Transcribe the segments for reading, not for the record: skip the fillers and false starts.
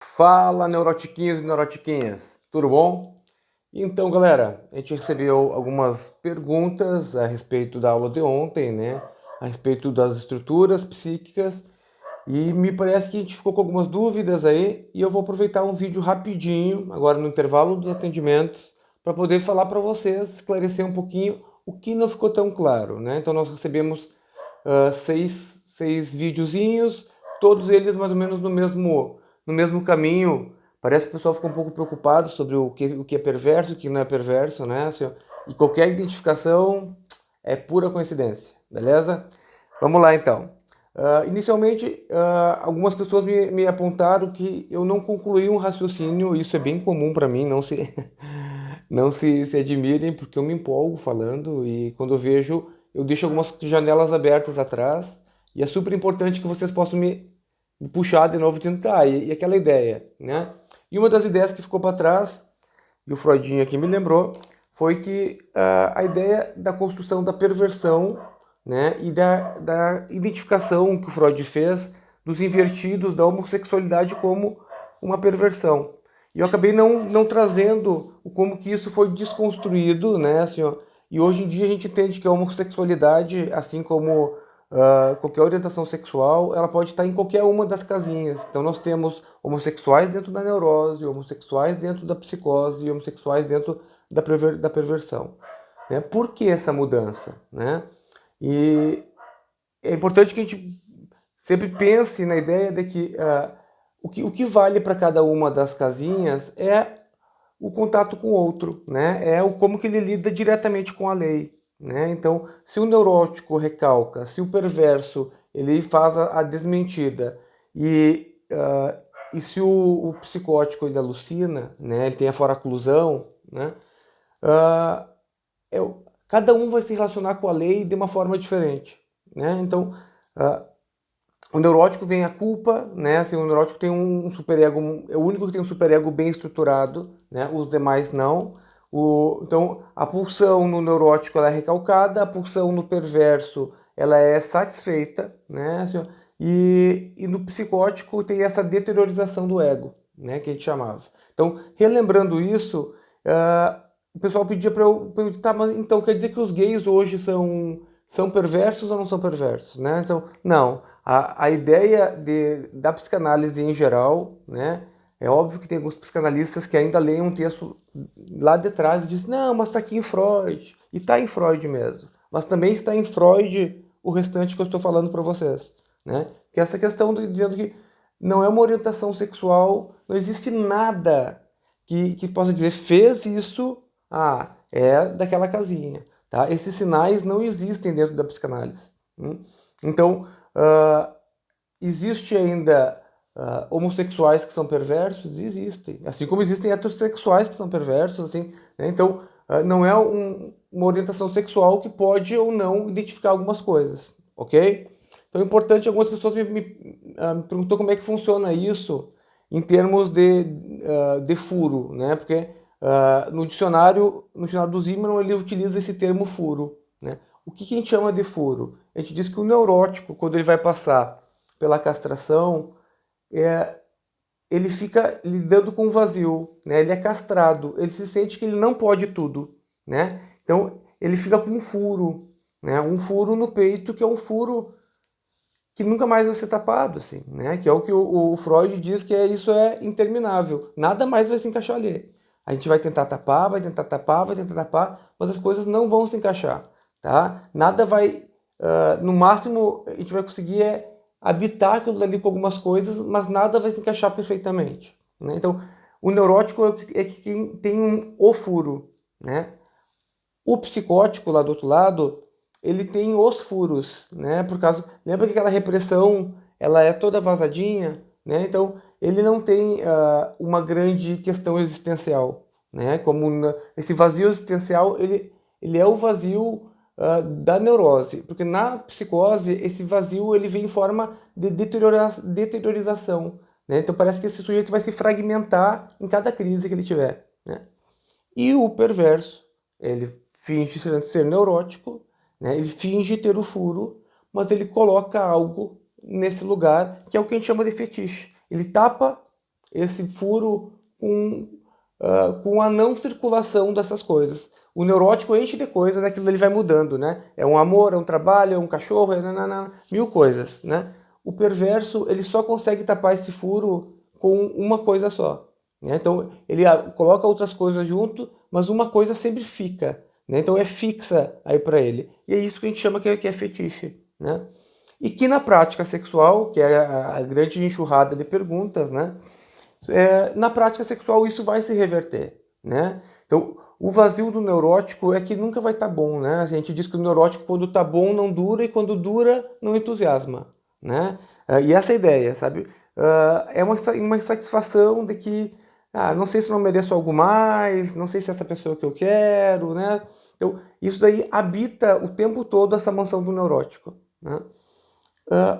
Fala, neurotiquinhos e neurotiquinhas, tudo bom? Então, galera, a gente recebeu algumas perguntas a respeito da aula de ontem, né? A respeito das estruturas psíquicas e me parece que a gente ficou com algumas dúvidas aí e eu vou aproveitar um vídeo rapidinho, agora no intervalo dos atendimentos, para poder falar para vocês, esclarecer um pouquinho o que não ficou tão claro, né? Então, nós recebemos seis videozinhos, todos eles mais ou menos no mesmo caminho. Parece que o pessoal fica um pouco preocupado sobre o que é perverso e o que não é perverso, né? Assim, e qualquer identificação é pura coincidência, beleza? Vamos lá então. Inicialmente, algumas pessoas me apontaram que eu não concluí um raciocínio, isso é bem comum para mim, não se admirem, porque eu me empolgo falando e quando eu vejo, eu deixo algumas janelas abertas atrás e é super importante que vocês possam me puxar de novo dizendo, tá, e aquela ideia, né? E uma das ideias que ficou para trás, e o Freudinho aqui me lembrou, foi que a ideia da construção da perversão, né, e da identificação que o Freud fez dos invertidos da homossexualidade como uma perversão. E eu acabei não trazendo o como que isso foi desconstruído, né, assim, ó, e hoje em dia a gente entende que a homossexualidade, assim como qualquer orientação sexual, ela pode estar em qualquer uma das casinhas. Então nós temos homossexuais dentro da neurose, homossexuais dentro da psicose e homossexuais dentro da perversão. Né? Por que essa mudança? Né? E é importante que a gente sempre pense na ideia de que o que vale para cada uma das casinhas é o contato com o outro, né? É o como que ele lida diretamente com a lei, né? Então, se o neurótico recalca, se o perverso ele faz a desmentida e se o psicótico ele alucina, né? Ele tem a foraclusão, né? Uh, é, cada um vai se relacionar com a lei de uma forma diferente, né? Então, uh, o neurótico vem a culpa, né? Assim, o neurótico tem um superego, é o único que tem um superego bem estruturado, né? Os demais não. Então, a pulsão no neurótico ela é recalcada, a pulsão no perverso ela é satisfeita, né? Assim, e no psicótico tem essa deteriorização do ego, né? Que a gente chamava. Então, relembrando isso, o pessoal pedia para eu perguntar, mas então quer dizer que os gays hoje são perversos ou não são perversos, né? Então, não. A ideia da psicanálise em geral, né? É óbvio que tem alguns psicanalistas que ainda leem um texto lá de trás e dizem, não, mas está aqui em Freud. E está em Freud mesmo. Mas também está em Freud o restante que eu estou falando para vocês. Né? Que é essa questão dizendo que não é uma orientação sexual, não existe nada que possa dizer, fez isso, é daquela casinha. Tá? Esses sinais não existem dentro da psicanálise. Então, existe ainda homossexuais que são perversos? Existem. Assim como existem heterossexuais que são perversos. Assim, né? Então, não é uma orientação sexual que pode ou não identificar algumas coisas. Ok? Então é importante, algumas pessoas me perguntou como é que funciona isso em termos de furo, né? Porque no dicionário do Zimmermann ele utiliza esse termo furo, né? O que a gente chama de furo? A gente diz que o neurótico, quando ele vai passar pela castração, ele fica lidando com o vazio, né? Ele é castrado, ele se sente que ele não pode tudo, né? Então ele fica com um furo, né? Um furo no peito que é um furo que nunca mais vai ser tapado, assim, né? Que é o que o Freud diz que isso é interminável, nada mais vai se encaixar ali. A gente vai tentar tapar, vai tentar tapar, vai tentar tapar, mas as coisas não vão se encaixar, tá? Nada vai, no máximo a gente vai conseguir habitar aquilo ali com algumas coisas, mas nada vai se encaixar perfeitamente, né? Então, o neurótico é que tem o furo, né? O psicótico lá do outro lado, ele tem os furos, né? Por causa, lembra que aquela repressão, ela é toda vazadinha, né? Então, ele não tem uma grande questão existencial, né? Esse vazio existencial, ele é o vazio da neurose, porque na psicose esse vazio ele vem em forma de deteriorização, né? Então parece que esse sujeito vai se fragmentar em cada crise que ele tiver, né? E o perverso, ele finge ser neurótico, né? Ele finge ter o furo, mas ele coloca algo nesse lugar que é o que a gente chama de fetiche. Ele tapa esse furo com a não circulação dessas coisas. O neurótico enche de coisas, aquilo ele vai mudando, né? É um amor, é um trabalho, é um cachorro, é mil coisas, né? O perverso, ele só consegue tapar esse furo com uma coisa só, né? Então, ele coloca outras coisas junto, mas uma coisa sempre fica, né? Então, é fixa aí para ele. E é isso que a gente chama que é fetiche, né? E que na prática sexual, que é a grande enxurrada de perguntas, né? Na prática sexual isso vai se reverter, né? Então, o vazio do neurótico é que nunca vai estar bom, né? A gente diz que o neurótico, quando está bom, não dura, e quando dura, não entusiasma, né? E essa é a ideia, sabe? É uma insatisfação de que, não sei se não mereço algo mais, não sei se é essa pessoa que eu quero, né? Então, isso daí habita o tempo todo essa mansão do neurótico, né?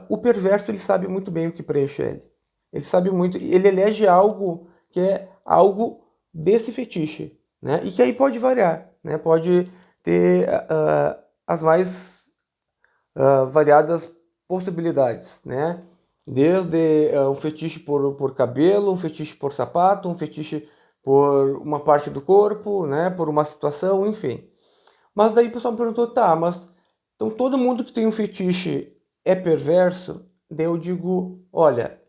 O perverso, ele sabe muito bem o que preenche ele. Ele sabe muito, ele elege algo que é algo desse fetiche, né? E que aí pode variar, né? Pode ter as mais variadas possibilidades, né? Desde um fetiche por cabelo, um fetiche por sapato, um fetiche por uma parte do corpo, né? Por uma situação, enfim. Mas daí o pessoal me perguntou, tá, mas então todo mundo que tem um fetiche é perverso? Daí eu digo, olha,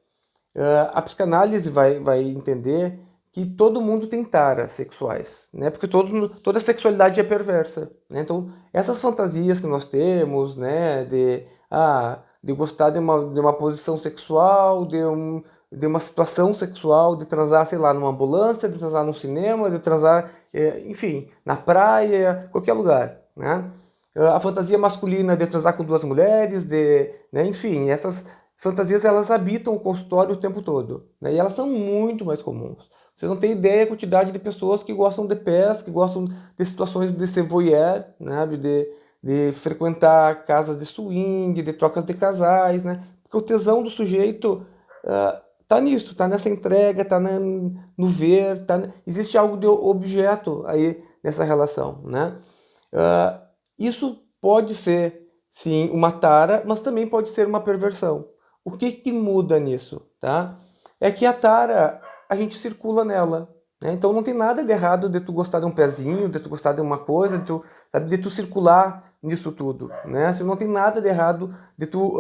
a psicanálise vai entender que todo mundo tem taras sexuais, né? Porque toda sexualidade é perversa, né? Então, essas fantasias que nós temos, né? De gostar de uma posição sexual, de uma situação sexual, de transar, sei lá, numa ambulância, de transar num cinema, de transar, enfim, na praia, qualquer lugar, né? A fantasia masculina de transar com duas mulheres, né? Enfim, essas fantasias, elas habitam o consultório o tempo todo, né? E elas são muito mais comuns. Vocês não têm ideia da quantidade de pessoas que gostam de pés, que gostam de situações de ser voyeur, né? De frequentar casas de swing, de trocas de casais, né? Porque o tesão do sujeito tá nisso, tá nessa entrega, tá no ver, existe algo de objeto aí nessa relação, né? Isso pode ser, sim, uma tara, mas também pode ser uma perversão. O que que muda nisso, tá? É que a tara, a gente circula nela, né? Então não tem nada de errado de tu gostar de um pezinho, de tu gostar de uma coisa, de tu circular nisso tudo, né? Assim, não tem nada de errado de tu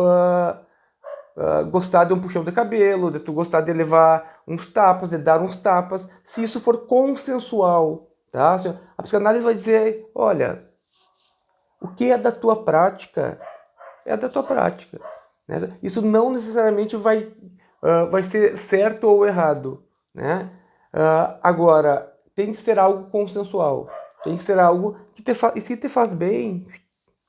gostar de um puxão de cabelo, de tu gostar de levar uns tapas, de dar uns tapas, se isso for consensual, tá? Assim, a psicanálise vai dizer, olha, o que é da tua prática é da tua prática, né? Isso não necessariamente vai ser certo ou errado, né? Agora, tem que ser algo consensual, tem que ser algo que e se te faz bem,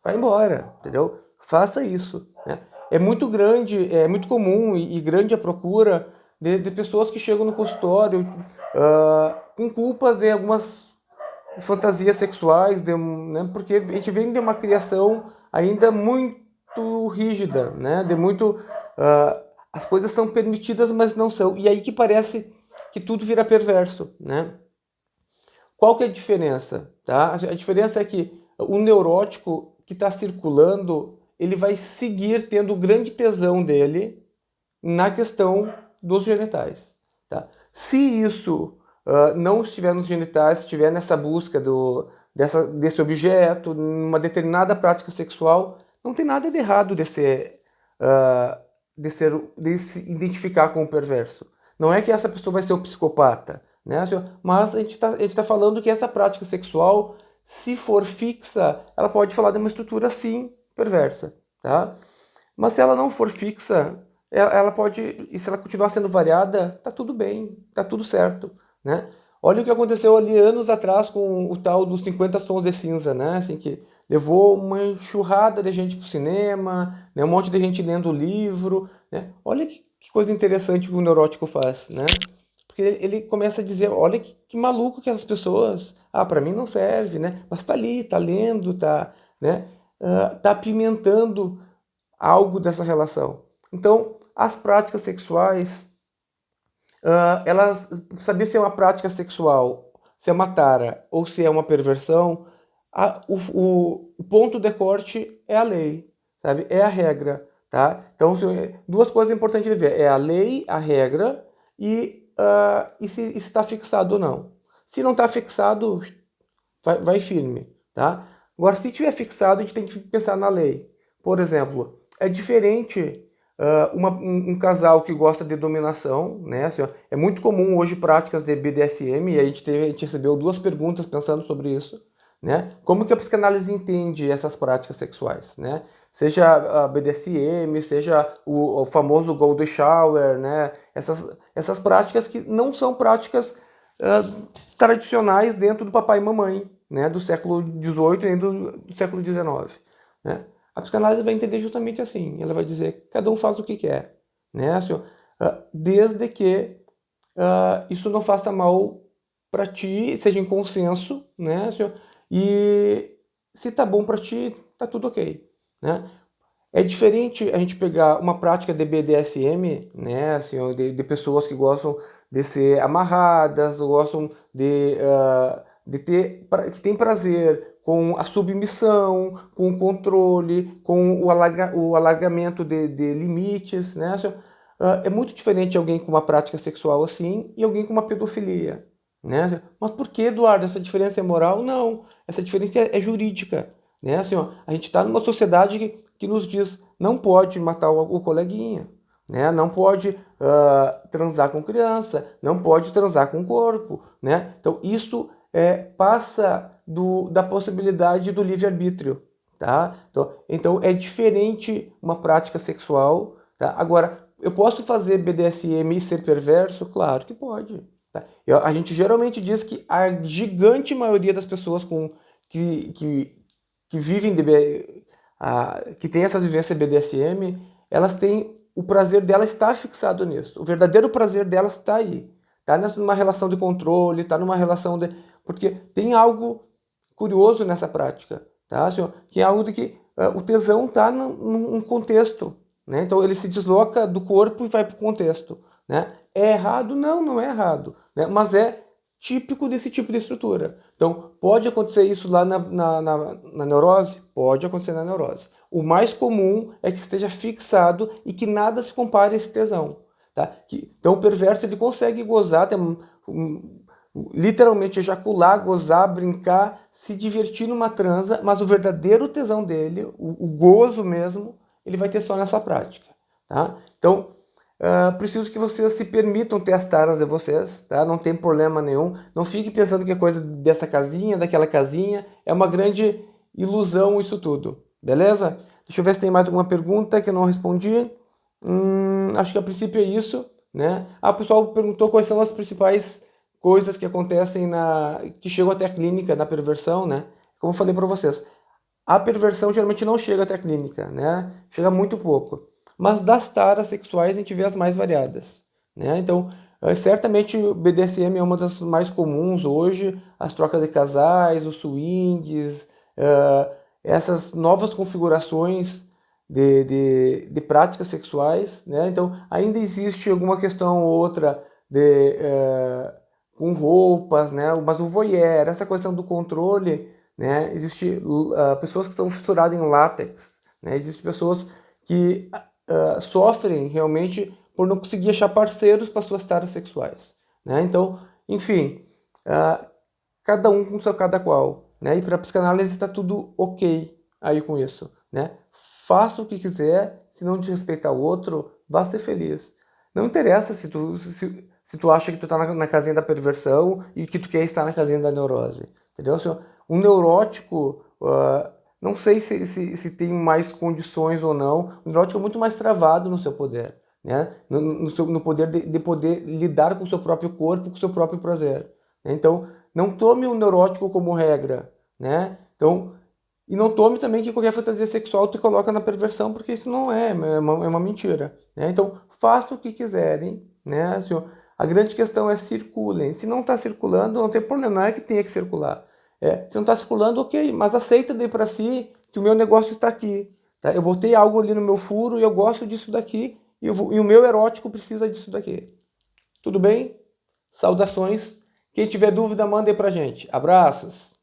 vai embora, entendeu? Faça isso, né? É muito grande, é muito comum e grande a procura de pessoas que chegam no consultório com culpas de algumas fantasias sexuais, né? Porque a gente vem de uma criação ainda muito rígida, né? De muito as coisas são permitidas, mas não são. E aí que parece que tudo vira perverso, né? Qual que é a diferença, tá? A diferença é que o neurótico que está circulando, ele vai seguir tendo o grande tesão dele na questão dos genitais, tá? Se isso não estiver nos genitais, estiver nessa busca desse objeto, numa determinada prática sexual, não tem nada de errado uh, de se identificar com o perverso. Não é que essa pessoa vai ser o psicopata, né? Mas a gente tá falando que essa prática sexual, se for fixa, ela pode falar de uma estrutura, sim, perversa, tá? Mas se ela não for fixa, ela pode, e se ela continuar sendo variada, tá tudo bem, tá tudo certo, né? Olha o que aconteceu ali anos atrás com o tal dos 50 tons de cinza, né? Assim, que levou uma enxurrada de gente pro cinema, né? Um monte de gente lendo o livro, né? Olha que coisa interessante que o neurótico faz, né? Porque ele começa a dizer, olha que maluco aquelas pessoas. Para mim não serve, né? Mas tá ali, tá lendo, né? Tá apimentando algo dessa relação. Então, as práticas sexuais, elas, saber se é uma prática sexual, se é uma tara ou se é uma perversão, o ponto de corte é a lei, sabe? É a regra, tá? Então, duas coisas importantes de ver, é a lei, a regra e e se está fixado ou não. Se não está fixado, vai firme, tá? Agora, se tiver fixado, a gente tem que pensar na lei. Por exemplo, é diferente um casal que gosta de dominação, né? Assim, ó, é muito comum hoje práticas de BDSM, e a gente recebeu 2 perguntas pensando sobre isso, né? Como que a psicanálise entende essas práticas sexuais, né? Seja a BDSM, seja o famoso Golden Shower, né? Essas práticas que não são práticas tradicionais dentro do papai e mamãe, né? Do século XVIII e do século XIX, né? A psicanálise vai entender justamente assim. Ela vai dizer que cada um faz o que quer, né? Assim, desde que isso não faça mal para ti, seja em consenso, né? Assim, e se tá bom para ti, tá tudo ok, né? É diferente a gente pegar uma prática de BDSM, né, assim, de pessoas que gostam de ser amarradas, gostam de ter, que tem prazer com a submissão, com o controle, com o alargamento de limites, né? Assim, é muito diferente alguém com uma prática sexual assim e alguém com uma pedofilia, né? Assim, mas por que, Eduardo, essa diferença é moral? Não, essa diferença é jurídica, né? Assim, ó, a gente está numa sociedade que nos diz não pode matar o coleguinha, né? Não pode transar com criança, não pode transar com o corpo, né? Então isso passa da possibilidade do livre-arbítrio, tá? Então é diferente uma prática sexual, tá? Agora, eu posso fazer BDSM e ser perverso? Claro que pode. Tá? A gente geralmente diz que a gigante maioria das pessoas que vivem que tem essa vivência BDSM, elas têm o prazer dela está fixado nisso. O verdadeiro prazer delas está aí. Está numa relação de controle, está numa relação de... Porque tem algo curioso nessa prática, tá, senhor? Que é algo de que o tesão está num contexto, né? Então ele se desloca do corpo e vai para o contexto, né? É errado? Não, não é errado, né? Mas é típico desse tipo de estrutura. Então, pode acontecer isso lá na neurose? Pode acontecer na neurose. O mais comum é que esteja fixado e que nada se compare a esse tesão. Tá? Então, o perverso ele consegue gozar, literalmente ejacular, gozar, brincar, se divertir numa transa, mas o verdadeiro tesão dele, o gozo mesmo, ele vai ter só nessa prática. Tá? Então, preciso que vocês se permitam ter as taras de vocês, tá? Não tem problema nenhum. Não fique pensando que é coisa dessa casinha, daquela casinha. É uma grande ilusão isso tudo, beleza? Deixa eu ver se tem mais alguma pergunta que eu não respondi. Acho que a princípio é isso, né? O pessoal perguntou quais são as principais coisas que acontecem que chegam até a clínica na perversão, né? Como eu falei para vocês, a perversão geralmente não chega até a clínica, né? Chega muito pouco. Mas das taras sexuais a gente vê as mais variadas, né? Então, certamente o BDSM é uma das mais comuns hoje, as trocas de casais, os swings, essas novas configurações de práticas sexuais, né? Então, ainda existe alguma questão ou outra com roupas, né? Mas o voyeur, essa questão do controle, né? Existe pessoas que estão fissuradas em látex, né? Existem pessoas que sofrem realmente por não conseguir achar parceiros para suas taras sexuais, né? Então, enfim, cada um com seu cada qual, né? E para a psicanálise está tudo ok aí com isso, né? Faça o que quiser, se não desrespeitar o outro, vá ser feliz. Não interessa se tu acha que tu tá na casinha da perversão e que tu quer estar na casinha da neurose, entendeu? Um neurótico, não sei se tem mais condições ou não, o neurótico é muito mais travado no seu poder, né? No poder de poder lidar com o seu próprio corpo, com o seu próprio prazer, né? Então, não tome o neurótico como regra, né? Então, e não tome também que qualquer fantasia sexual te coloca na perversão, porque isso não é uma mentira, né? Então, faça o que quiserem, né? Assim, a grande questão é circulem. Se não está circulando, não tem problema, não é que tenha que circular. Se não está circulando, ok, mas aceita daí para si que o meu negócio está aqui. Tá? Eu botei algo ali no meu furo e eu gosto disso daqui e o meu erótico precisa disso daqui. Tudo bem? Saudações. Quem tiver dúvida, manda aí pra gente. Abraços!